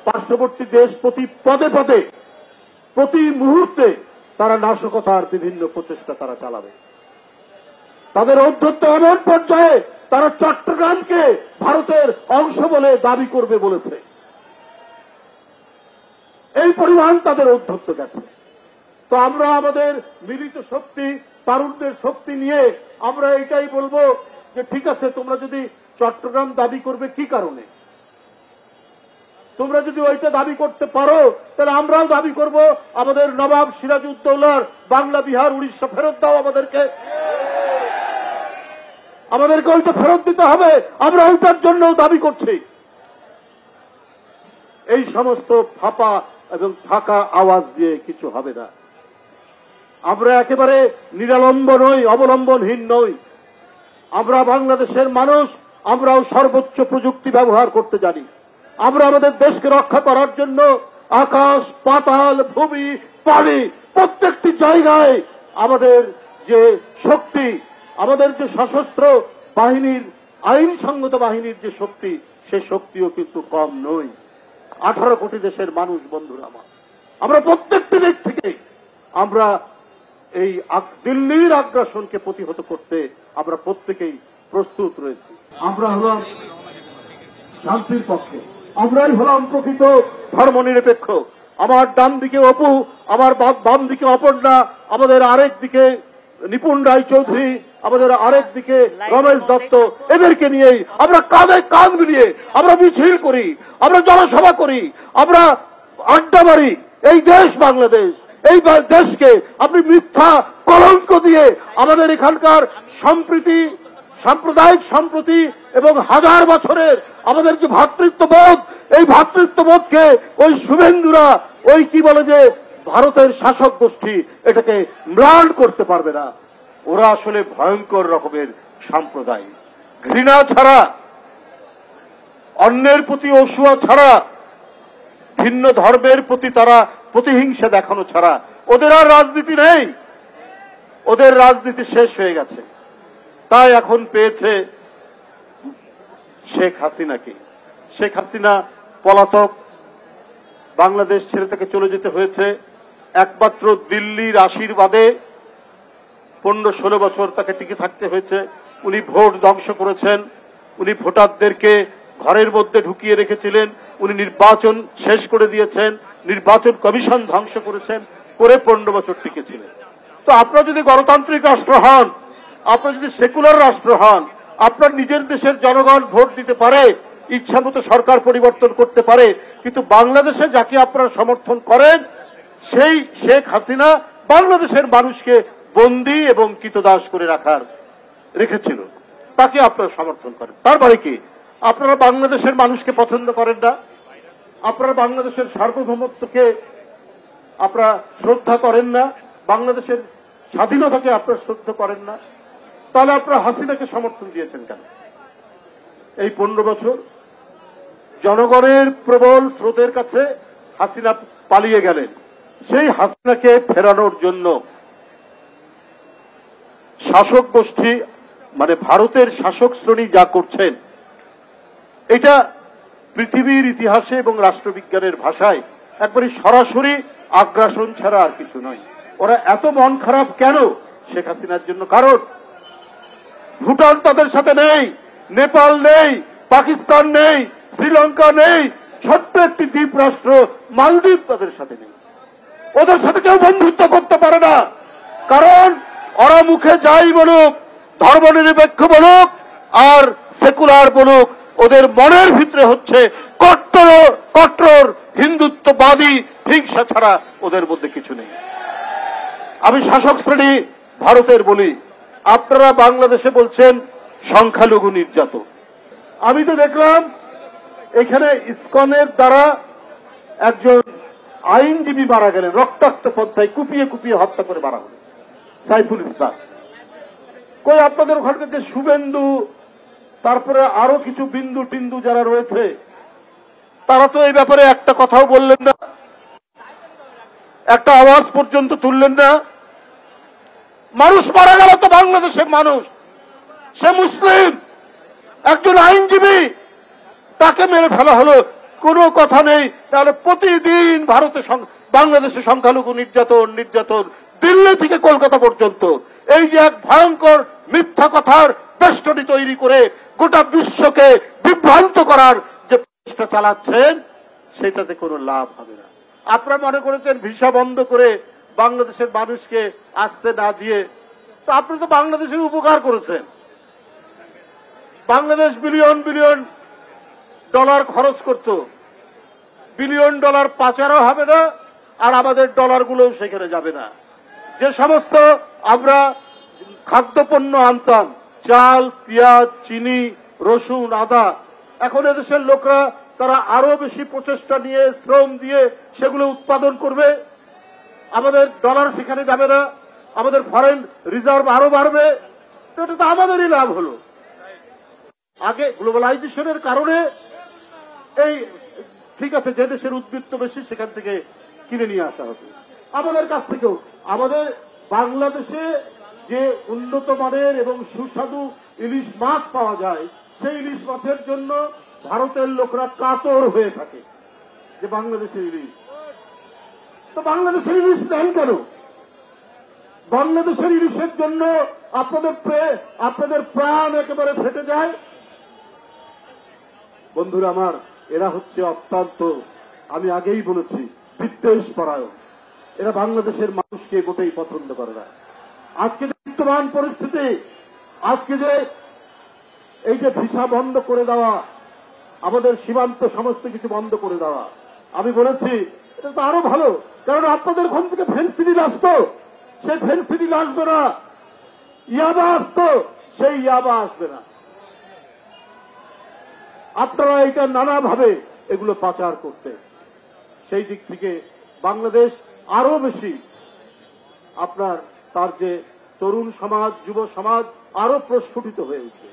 পার্শ্ববর্তী দেশ প্রতি পদে পদে প্রতি মুহূর্তে তারা নাশকতার বিভিন্ন প্রচেষ্টা তারা চালাবে। তাদের ঔদ্ধত্য এমন পর্যায়ে তারা চট্টগ্রামকে ভারতের অংশ বলে দাবি করবে বলেছে। এই পরিমাণ তাদের ঔদ্ধত্য গেছে। তো আমরা আমাদের মিলিত শক্তি, তারুণ্যের শক্তি নিয়ে আমরা এটাই বলবো যে ঠিক আছে, তোমরা যদি চট্টগ্রাম দাবি করবে কি কারণে, তোমরা যদি ওইটা দাবি করতে পারো তাহলে আমরাও দাবি করব আমাদের নবাব সিরাজউদ্দৌলার বাংলা, বিহার, উড়িষ্যা ফেরত দাও আমাদেরকে ওইটা ফেরত দিতে হবে। আমরা ওইটার জন্য দাবি করছি। এই সমস্ত ফাঁপা এবং ফাঁকা আওয়াজ দিয়ে কিছু হবে না। আমরা একেবারে নিরালম্ব নই, অবলম্বনহীন নই। আমরা বাংলাদেশের মানুষ, আমরাও সর্বোচ্চ প্রযুক্তি ব্যবহার করতে জানি। আমরা আমাদের দেশকে রক্ষা করার জন্য আকাশ, পাতাল, ভূমি, পানি প্রত্যেকটি জায়গায় আমাদের যে শক্তি, আমাদের যে সশস্ত্র বাহিনীর, আইনসঙ্গত বাহিনীর যে শক্তি, সে শক্তিও কিন্তু কম নই। 18 কোটি দেশের মানুষ, বন্ধুরা আমার, আমরা প্রত্যেকটি দিক থেকে আমরা এই দিল্লির আগ্রাসনকে প্রতিহত করতে আমরা প্রত্যেকেই প্রস্তুত রয়েছি। আমরা হলাম শান্তির পক্ষে, আমরাই হলাম প্রকৃত ধর্মনিরপেক্ষ। আমার ডান দিকে অপু, আমার বাম দিকে অপর্ণা, আমাদের আরেক দিকে নিপুণ রায়চৌধুরী, আমাদের আরেক দিকে রমেশ দত্ত, এদেরকে নিয়েই আমরা কাঁধে কাঁধ মিলিয়ে আমরা মিছিল করি, আমরা জনসভা করি, আমরা আড্ডা মারি। এই দেশ বাংলাদেশ, এই দেশকে আপনি মিথ্যা কলঙ্ক দিয়ে আমাদের এখানকার সম্প্রীতি, সাম্প্রদায়িক সম্প্রীতি এবং হাজার বছরের আমাদের যে ভ্রাতৃত্ববোধ, এই ভ্রাতৃত্ববোধকে ওই শুভেন্দুরা, ওই কি বলে যে ভারতের শাসক গোষ্ঠী, এটাকে ম্লান করতে পারবে না। ওরা আসলে ভয়ঙ্কর রকমের সম্প্রদায়। ঘৃণা ছাড়া, অন্যের প্রতি অসূয়া ছাড়া, ভিন্ন ধর্মের প্রতি তারা প্রতিহিংসা দেখানো ছাড়া ওদের আর রাজনীতি নেই। ওদের রাজনীতি শেষ হয়ে গেছে। তাই এখন পেয়েছে শেখ হাসিনাকে। শেখ হাসিনা পলাতক, বাংলাদেশ ছেড়ে তাকে চলে যেতে হয়েছে একমাত্র দিল্লির আশীর্বাদে। 15-16 বছর তাকে টিকে থাকতে হয়েছে। উনি ভোট ধ্বংস করেছেন, উনি ভোটারদেরকে ঘরের মধ্যে ঢুকিয়ে রেখেছিলেন, উনি নির্বাচন শেষ করে দিয়েছেন, নির্বাচন কমিশন ধ্বংস করেছেন, করে 15 বছর টিকেছিলেন। তো আপনারা যদি গণতান্ত্রিক রাষ্ট্র হন, আপনারা যদি সেকুলার রাষ্ট্র হন, আপনার নিজের দেশের জনগণ ভোট দিতে পারে, ইচ্ছামতো সরকার পরিবর্তন করতে পারে, কিন্তু বাংলাদেশে যাকে আপনারা সমর্থন করেন সেই শেখ হাসিনা বাংলাদেশের মানুষকে বন্দী এবং কৃতদাস করে রেখেছিল, তাকে আপনারা সমর্থন করেন। তার মানে কি আপনারা বাংলাদেশের মানুষকে পছন্দ করেন না? আপনারা বাংলাদেশের সার্বভৌমত্বকে আপনারা শ্রদ্ধা করেন না? বাংলাদেশের স্বাধীনতাকে আপনারা শ্রদ্ধা করেন না? তাহলে আপনারা হাসিনাকে সমর্থন দিয়েছেন কেন? এই 15 বছর জনগণের প্রবল স্রোতের কাছে হাসিনা পালিয়ে গেলেন। সেই হাসিনাকে ফেরানোর জন্য শাসক গোষ্ঠী, মানে ভারতের শাসক শ্রেণী যা করছেন, এটা পৃথিবীর ইতিহাসে এবং রাষ্ট্রবিজ্ঞানের ভাষায় একবারে সরাসরি আগ্রাসন ছাড়া আর কিছু নয়। ওরা এত মন খারাপ কেন শেখ হাসিনার জন্য? কারণ ভুটান তাদের সাথে নেই, নেপাল নেই, পাকিস্তান নেই, শ্রীলঙ্কা নেই, ছোট্ট একটি দ্বীপ রাষ্ট্র মালদ্বীপ তাদের সাথে নেই। ওদের সাথে কেউ বন্ধুত্ব করতে পারে না। কারণ ওরা মুখে যাই বলুক, ধর্মনিরপেক্ষ বলুক আর সেকুলার বলুক, ওদের মনের ভিতরে হচ্ছে কট্টর হিন্দুত্ববাদী হিংসা ছাড়া ওদের মধ্যে কিছু নেই। আমি শাসক শ্রেণী ভারতের বলি, আপনারা বাংলাদেশে বলছেন সংখ্যালঘু নির্যাতন। আমি তো দেখলাম এখানে ইসকনের দ্বারা একজন আইনজীবী মারা গেলেন, রক্তাক্ত পন্থায় কুপিয়ে কুপিয়ে হত্যা করে মারা হল, সাইফুল ইসলাম। কই আপনাদের ওখানকার যে শুভেন্দু, তারপরে আরো কিছু বিন্দু টিন্দু যারা রয়েছে, তারা তো এই ব্যাপারে একটা কথাও বললেন না, একটা আওয়াজ পর্যন্ত তুললেন না। মানুষ মারা গেল তো বাংলাদেশের মানুষ, সে মুসলিম, একজন আইনজীবী, তাকে মেরে ফেলা হলো। কোনো কথা নেই। তাহলে প্রতিদিন বাংলাদেশে সংখ্যালঘু নির্যাতন দিল্লি থেকে কলকাতা পর্যন্ত এই যে এক ভয়ঙ্কর মিথ্যা কথার বেষ্টনী তৈরি করে গোটা বিশ্বকে বিভ্রান্ত করার যে চেষ্টা চালাচ্ছেন, সেটাতে কোনো লাভ হবে না। আপনারা মনে করেছেন ভিসা বন্ধ করে বাংলাদেশের মানুষকে আসতে না দিয়ে, তো আপনি তো বাংলাদেশের উপকার করেছেন। বাংলাদেশ বিলিয়ন বিলিয়ন ডলার খরচ করত, বিলিয়ন ডলার পাচারও হবে না, আর আমাদের ডলারগুলোও সেখানে যাবে না। যে সমস্ত আমরা খাদ্যপণ্য আনতাম, চাল, পেঁয়াজ, চিনি, রসুন, আদা, এখন এদেশের লোকরা তারা আরো বেশি প্রচেষ্টা নিয়ে শ্রম দিয়ে সেগুলো উৎপাদন করবে। আমাদের ডলার সেখানে যাবে না, আমাদের ফরেন রিজার্ভ আরো বাড়বে। তো এটা তো আমাদেরই লাভ হলো। আগে গ্লোবালাইজেশনের কারণে এই ঠিক আছে, যে দেশের উদ্বৃত্ত বেশি সেখান থেকে কিনে নিয়ে আসা হতো আমাদের কাছ থেকেও। আমাদের বাংলাদেশে যে উন্নত মানের এবং সুস্বাদু ইলিশ মাছ পাওয়া যায়, সেই ইলিশ মাছের জন্য ভারতের লোকরা কাতর হয়ে থাকে যে বাংলাদেশের ইলিশ। তো বাংলাদেশের ইলিশ নেন কেন? বাংলাদেশের ইলিশের জন্য আপনাদের প্রাণ একেবারে ফেটে যায়। বন্ধুরা আমার, এরা হচ্ছে অত্যন্ত, আমি আগেই বলেছি, বিদ্বেষ পরায়ণ। এরা বাংলাদেশের মানুষকে মোটেই পছন্দ করে না। আজকে বর্তমান পরিস্থিতি, আজকে যে এই যে ভিসা বন্ধ করে দেওয়া, আমাদের সীমান্ত সমস্ত কিছু বন্ধ করে দেওয়া, আমি বলেছি এটা তো আরো ভালো, কারণ আপনাদের ওখান থেকে ফেন্সিডিল আসতো, সেই ফেন্সিডিল আসবে না। ইয়াবা আসতো, সেই ইয়াবা আসবে না। আপনারা এটা নানাভাবে এগুলো পাচার করতে, সেই দিক থেকে বাংলাদেশ আরো বেশি আপনার তার যে তরুণ সমাজ, যুব সমাজ আরো প্রস্ফুটিত হয়ে উঠবে।